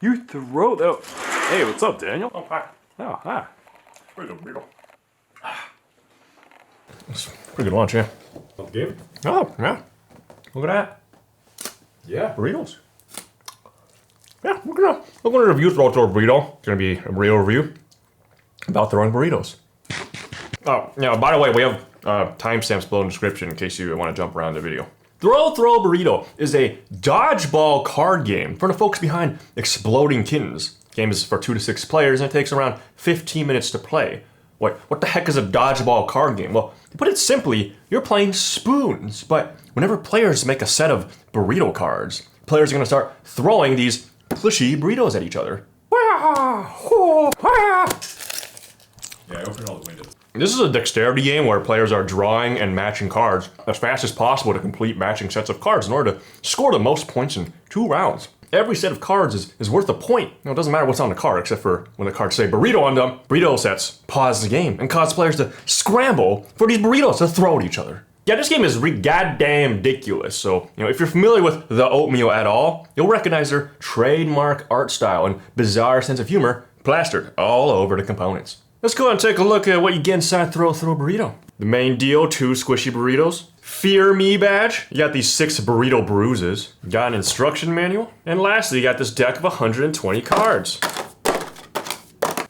You throw those. Hey, what's up, Daniel? Oh, hi. Oh, hi. Pretty good burrito. It's pretty good lunch, yeah. Love the game? Oh, yeah. Look at that. Yeah. Burritos. Yeah, we're gonna review Throw Burrito. It's gonna be a burrito review about throwing burritos. Oh, yeah, by the way, we have timestamps below in the description in case you want to jump around the video. Throw Burrito is a dodgeball card game for the folks behind Exploding Kittens. The game is for 2 to 6 players and it takes around 15 minutes to play. What the heck is a dodgeball card game? Well, to put it simply, you're playing spoons, but whenever players make a set of burrito cards, players are gonna start throwing these plushy burritos at each other. Yeah, open all the windows. This is a dexterity game where players are drawing and matching cards as fast as possible to complete matching sets of cards in order to score the most points in 2 rounds. Every set of cards is worth a point. It doesn't matter what's on the card, except for when the cards say burrito on them. Burrito sets pause the game and cause players to scramble for these burritos to throw at each other. Yeah, this game is goddamn ridiculous. So, if you're familiar with the oatmeal at all, you'll recognize their trademark art style and bizarre sense of humor plastered all over the components. Let's go ahead and take a look at what you get inside Throw Burrito. The main deal, 2 squishy burritos. Fear Me badge. You got these 6 burrito bruises. You got an instruction manual. And lastly, you got this deck of 120 cards.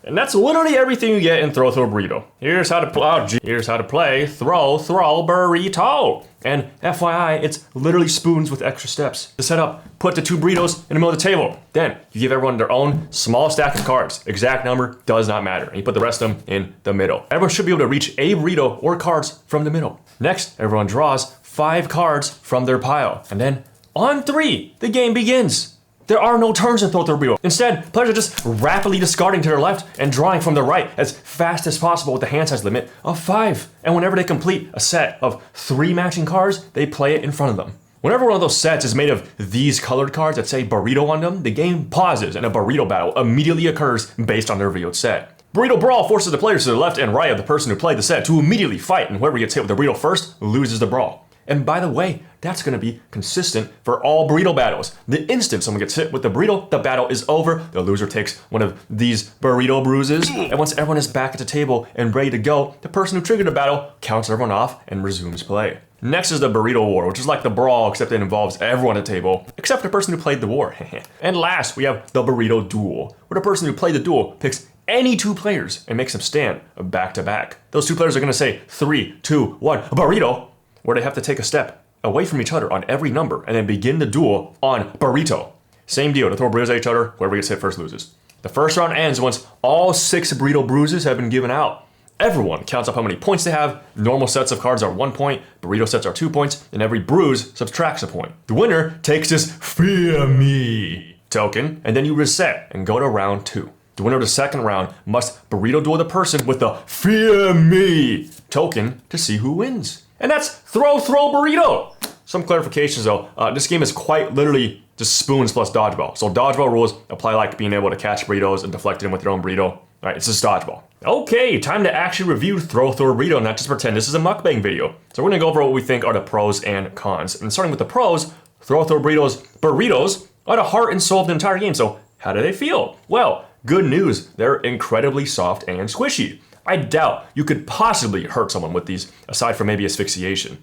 And that's literally everything you get in Throw Burrito. Here's how to play Throw Burrito. And FYI, it's literally spoons with extra steps. To set up, put the 2 burritos in the middle of the table. Then, you give everyone their own small stack of cards. Exact number does not matter. And you put the rest of them in the middle. Everyone should be able to reach a burrito or cards from the middle. Next, everyone draws 5 cards from their pile. And then, on 3, the game begins. There are no turns in Throw Burrito. Instead, players are just rapidly discarding to their left and drawing from their right as fast as possible with a hand size limit of 5. And whenever they complete a set of 3 matching cards, they play it in front of them. Whenever one of those sets is made of these colored cards that say burrito on them, the game pauses and a burrito battle immediately occurs based on their revealed set. Burrito Brawl forces the players to the left and right of the person who played the set to immediately fight, and whoever gets hit with the burrito first loses the brawl. And by the way, that's going to be consistent for all burrito battles. The instant someone gets hit with the burrito, the battle is over. The loser takes one of these burrito bruises. And once everyone is back at the table and ready to go, the person who triggered the battle counts everyone off and resumes play. Next is the Burrito War, which is like the brawl, except it involves everyone at the table, except the person who played the war. And last, we have the Burrito Duel, where the person who played the duel picks any 2 players and makes them stand back to back. Those 2 players are going to say 3, 2, 1, burrito, where they have to take a step away from each other on every number and then begin the duel on burrito. Same deal, to throw burritos at each other, whoever gets hit first loses. The first round ends once all 6 burrito bruises have been given out. Everyone counts up how many points they have. Normal sets of cards are 1 point, burrito sets are 2 points, and every bruise subtracts a point. The winner takes this Fear Me token, and then you reset and go to round 2. The winner of the second round must burrito duel the person with the Fear Me token to see who wins. And that's Throw Burrito. Some clarifications though, this game is quite literally just spoons plus dodgeball. So dodgeball rules apply like being able to catch burritos and deflect them with your own burrito. Alright, it's just dodgeball. Okay, time to actually review Throw Burrito, not just pretend this is a mukbang video. So we're gonna go over what we think are the pros and cons. And starting with the pros, Throw Burrito's burritos are the heart and soul of the entire game. So how do they feel? Well, good news, they're incredibly soft and squishy. I doubt you could possibly hurt someone with these, aside from maybe asphyxiation.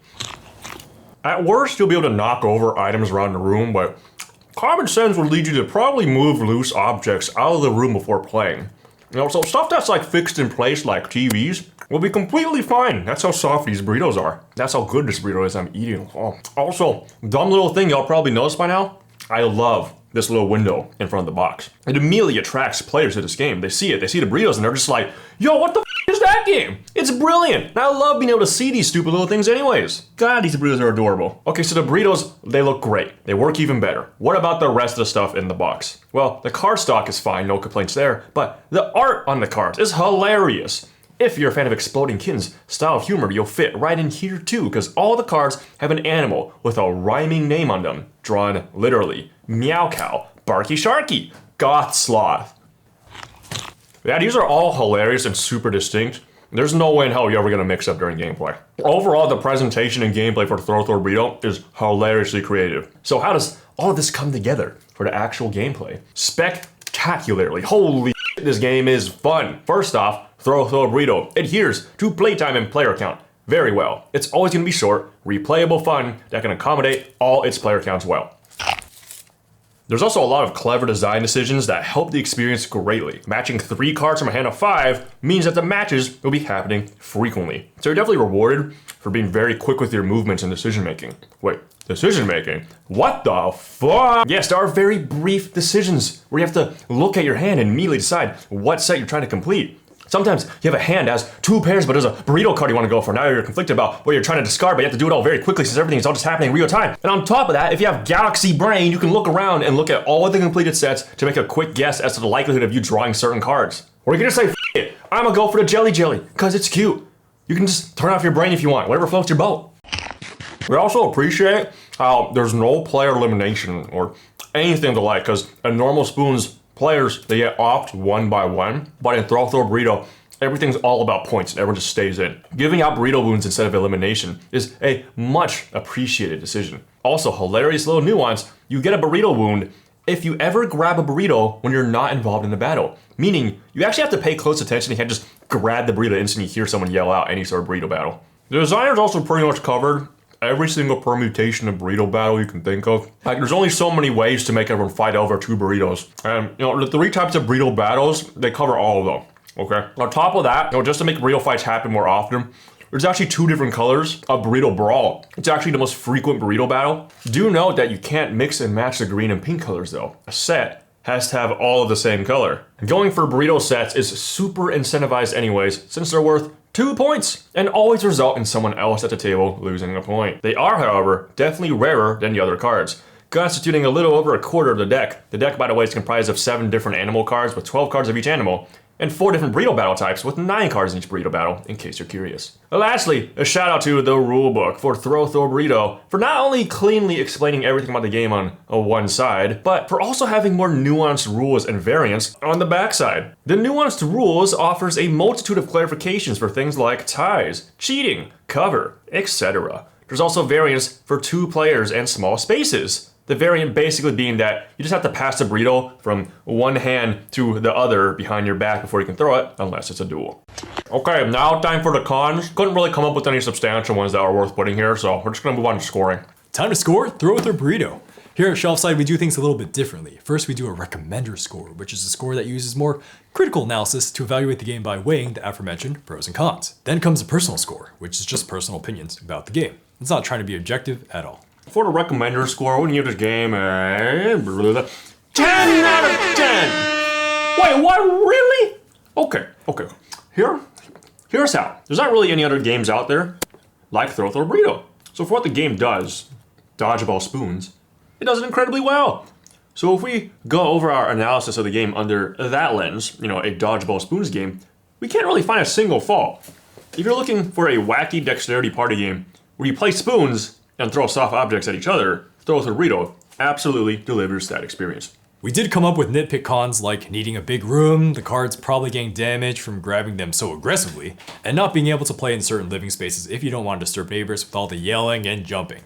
At worst, you'll be able to knock over items around the room, but common sense would lead you to probably move loose objects out of the room before playing. So stuff that's like fixed in place, like TVs, will be completely fine. That's how soft these burritos are. That's how good this burrito is I'm eating. Oh. Also, dumb little thing y'all probably noticed by now, I love this little window in front of the box. It immediately attracts players to this game. They see it, they see the burritos, and they're just like, yo, what the is that game? It's brilliant. And I love being able to see these stupid little things anyways. God, these burritos are adorable. Okay, so the burritos, they look great. They work even better. What about the rest of the stuff in the box? Well, the card stock is fine, no complaints there, but the art on the cards is hilarious. If you're a fan of Exploding Kittens' style of humor, you'll fit right in here too, because all the cards have an animal with a rhyming name on them, drawn literally. Meow Cow, Barky Sharky, Goth Sloth. Yeah, these are all hilarious and super distinct. There's no way in hell you're ever gonna mix up during gameplay. Overall, the presentation and gameplay for Throw Burrito is hilariously creative. So how does all of this come together for the actual gameplay? spectacularly. Holy shit, this game is fun. First off, Throw Burrito adheres to playtime and player count very well. It's always going to be short, replayable fun that can accommodate all its player counts well. There's also a lot of clever design decisions that help the experience greatly. Matching 3 cards from a hand of 5 means that the matches will be happening frequently. So you're definitely rewarded for being very quick with your movements and decision making. Wait, decision making? What the fuck? Yes, there are very brief decisions where you have to look at your hand and immediately decide what set you're trying to complete. Sometimes you have a hand that has 2 pairs, but there's a burrito card you want to go for. Now you're conflicted about what you're trying to discard, but you have to do it all very quickly since everything's all just happening in real time. And on top of that, if you have Galaxy Brain, you can look around and look at all of the completed sets to make a quick guess as to the likelihood of you drawing certain cards. Or you can just say, F it, I'm gonna go for the Jelly Jelly, because it's cute. You can just turn off your brain if you want, whatever floats your boat. We also appreciate how there's no player elimination or anything of the like, because in normal spoons, players, they get offed one by one, but in Throw Burrito, everything's all about points and everyone just stays in. Giving out burrito wounds instead of elimination is a much appreciated decision. Also, hilarious little nuance, you get a burrito wound if you ever grab a burrito when you're not involved in the battle. Meaning, you actually have to pay close attention, you can't just grab the burrito the instant you hear someone yell out any sort of burrito battle. The designers also pretty much covered every single permutation of burrito battle you can think of. Like, there's only so many ways to make everyone fight over 2 burritos. And, the 3 types of burrito battles, they cover all of them, okay? On top of that, just to make burrito fights happen more often, there's actually 2 different colors of burrito brawl. It's actually the most frequent burrito battle. Do note that you can't mix and match the green and pink colors though. A set has to have all of the same color. Going for burrito sets is super incentivized anyways, since they're worth 2 points and always result in someone else at the table losing a point. They are, however, definitely rarer than the other cards, constituting a little over a quarter of the deck. The deck, by the way, is comprised of 7 different animal cards with 12 cards of each animal, and 4 different burrito battle types with 9 cards in each burrito battle, in case you're curious. Lastly, a shout out to the rulebook for Throw Burrito for not only cleanly explaining everything about the game on one side, but for also having more nuanced rules and variants on the backside. The nuanced rules offers a multitude of clarifications for things like ties, cheating, cover, etc. There's also variants for 2 players and small spaces. The variant basically being that you just have to pass the burrito from one hand to the other behind your back before you can throw it, unless it's a duel. Okay, now time for the cons. Couldn't really come up with any substantial ones that are worth putting here, so we're just gonna move on to scoring. Time to score, throw with our burrito. Here at Shelfside, we do things a little bit differently. First, we do a recommender score, which is a score that uses more critical analysis to evaluate the game by weighing the aforementioned pros and cons. Then comes a personal score, which is just personal opinions about the game. It's not trying to be objective at all. For the recommender score, we give this game a 10 out of 10. Wait, what? Really? Okay. Here's how. There's not really any other games out there like Throw Burrito. So for what the game does, dodgeball spoons, it does it incredibly well. So if we go over our analysis of the game under that lens, a dodgeball spoons game, we can't really find a single fault. If you're looking for a wacky dexterity party game where you play spoons and throw soft objects at each other, Throw Burrito absolutely delivers that experience. We did come up with nitpick cons like needing a big room, the cards probably getting damaged from grabbing them so aggressively, and not being able to play in certain living spaces if you don't want to disturb neighbors with all the yelling and jumping.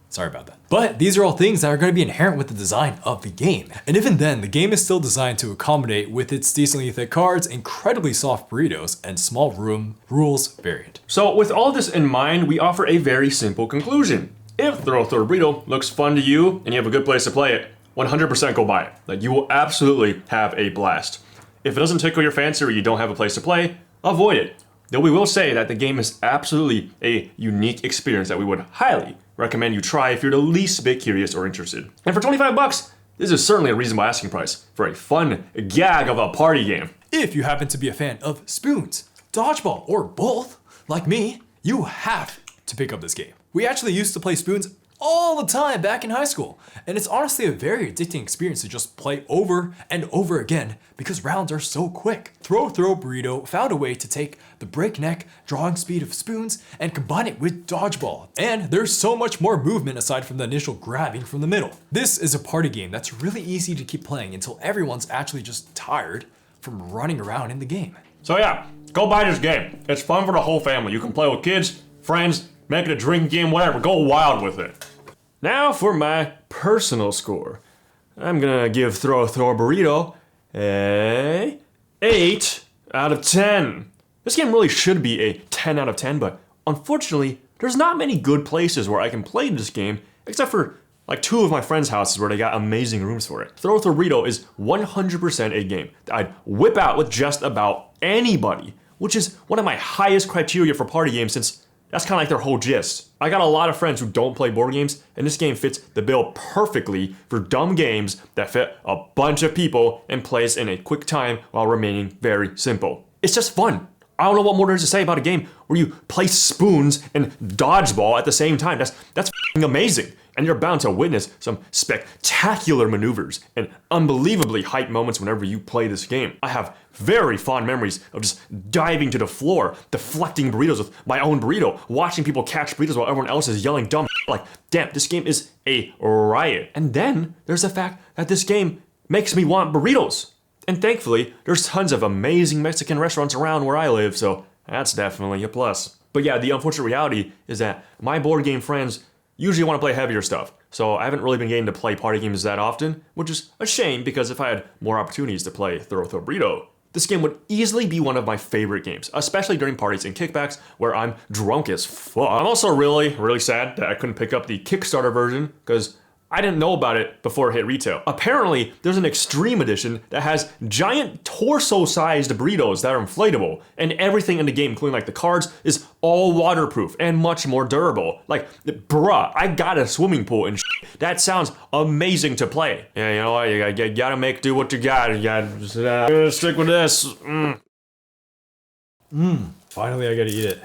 Sorry about that. But these are all things that are going to be inherent with the design of the game. And even then, the game is still designed to accommodate with its decently thick cards, incredibly soft burritos, and small room rules variant. So with all this in mind, we offer a very simple conclusion. If Throw Burrito looks fun to you and you have a good place to play it, 100% go buy it. Like, you will absolutely have a blast. If it doesn't tickle your fancy or you don't have a place to play, avoid it. Though we will say that the game is absolutely a unique experience that we would highly recommend you try if you're the least bit curious or interested. And for 25 bucks, this is certainly a reasonable asking price for a fun gag of a party game. If you happen to be a fan of spoons, dodgeball, or both, like me, you have to pick up this game. We actually used to play spoons all the time back in high school, and it's honestly a very addicting experience to just play over and over again because rounds are so quick. Throw Burrito found a way to take the breakneck drawing speed of spoons and combine it with dodgeball, and there's so much more movement aside from the initial grabbing from the middle. This is a party game that's really easy to keep playing until everyone's actually just tired from running around in the game. So yeah, go buy this game. It's fun for the whole family. You can play with kids, friends, make it a drinking game, whatever. Go wild with it. Now for my personal score. I'm gonna give Throw Burrito a 8 out of 10. This game really should be a 10 out of 10, but unfortunately, there's not many good places where I can play this game, except for like 2 of my friends' houses where they got amazing rooms for it. Throw Burrito is 100% a game that I'd whip out with just about anybody, which is one of my highest criteria for party games since that's kind of like their whole gist. I got a lot of friends who don't play board games, and this game fits the bill perfectly for dumb games that fit a bunch of people and plays in a quick time while remaining very simple. It's just fun. I don't know what more there is to say about a game where you play spoons and dodgeball at the same time. That's f***ing amazing. And you're bound to witness some spectacular maneuvers and unbelievably hype moments whenever you play this game. I have very fond memories of just diving to the floor, deflecting burritos with my own burrito, watching people catch burritos while everyone else is yelling dumb like, damn, this game is a riot. And then there's the fact that this game makes me want burritos. And thankfully, there's tons of amazing Mexican restaurants around where I live, so that's definitely a plus. But yeah, the unfortunate reality is that my board game friends usually want to play heavier stuff, so I haven't really been getting to play party games that often, which is a shame because if I had more opportunities to play Throw Burrito, this game would easily be one of my favorite games, especially during parties and kickbacks where I'm drunk as fuck. I'm also really sad that I couldn't pick up the Kickstarter version because I didn't know about it before it hit retail. Apparently, there's an extreme edition that has giant torso-sized burritos that are inflatable, and everything in the game, including like the cards, is all waterproof and much more durable. Like, bruh, I got a swimming pool and shit. That sounds amazing to play. Yeah, you know what, you gotta make do what you got. You gotta just stick with this. Finally, I gotta eat it.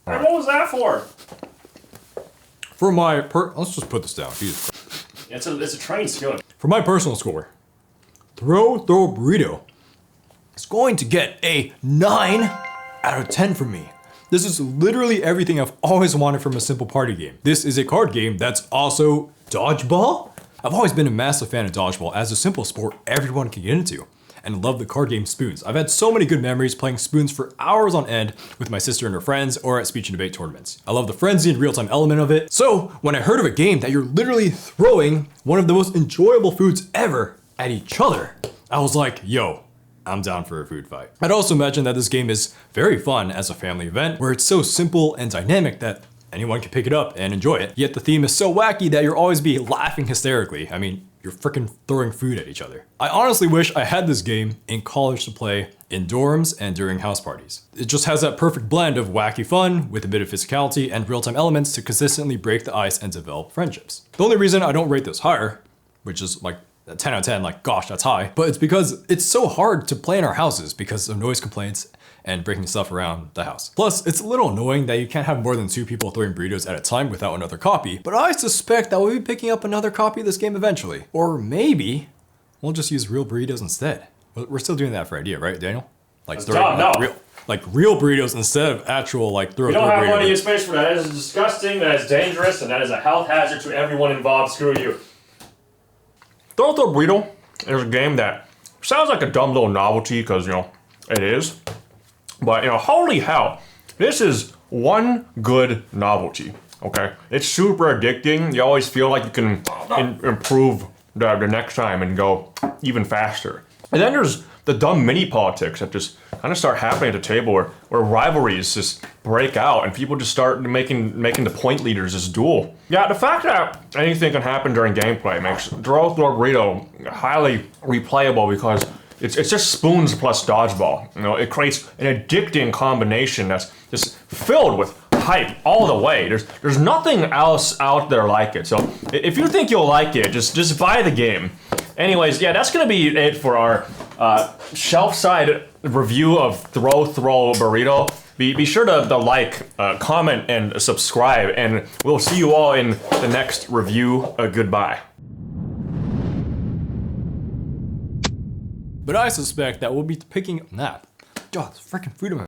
What was that for? For my let's just put this down. Jesus. It's a trained skill. For my personal score, Throw Burrito is going to get a 9 out of 10 from me. This is literally everything I've always wanted from a simple party game. This is a card game that's also dodgeball. I've always been a massive fan of dodgeball as a simple sport everyone can get into, and love the card game Spoons. I've had so many good memories playing Spoons for hours on end with my sister and her friends or at speech and debate tournaments. I love the frenzy and real-time element of it. So when I heard of a game that you're literally throwing one of the most enjoyable foods ever at each other, I was like, yo, I'm down for a food fight. I'd also imagine that this game is very fun as a family event where it's so simple and dynamic that anyone can pick it up and enjoy it. Yet the theme is so wacky that you'll always be laughing hysterically. I mean, you're freaking throwing food at each other. I honestly wish I had this game in college to play in dorms and during house parties. It just has that perfect blend of wacky fun with a bit of physicality and real-time elements to consistently break the ice and develop friendships. The only reason I don't rate this higher, which is like a 10 out of 10, like gosh, that's high, but it's because it's so hard to play in our houses because of noise complaints and breaking stuff around the house. Plus, it's a little annoying that you can't have more than 2 people throwing burritos at a time without another copy, but I suspect that we'll be picking up another copy of this game eventually. Or maybe we'll just use real burritos instead. We're still doing that for idea, right, Daniel? Like real burritos instead of actual like throw. You don't have money in space for that. That is disgusting, that is dangerous, and that is a health hazard to everyone involved. Screw you. Throw Burrito is a game that sounds like a dumb little novelty because, you know, it is. But, you know, holy hell, this is one good novelty, okay? It's super addicting. You always feel like you can improve the next time and go even faster. And then there's the dumb mini politics that just kind of start happening at the table where rivalries just break out and people just start making the point leaders this duel. Yeah, the fact that anything can happen during gameplay makes Throw Burrito highly replayable because it's just spoons plus dodgeball. You know, it creates an addicting combination that's just filled with hype all the way. There's nothing else out there like it. So if you think you'll like it, just buy the game. Anyways, yeah, that's gonna be it for our Shelfside review of Throw Burrito. Be sure to like, comment, and subscribe, and we'll see you all in the next review. Goodbye. But I suspect that we'll be picking God, it's freaking food in my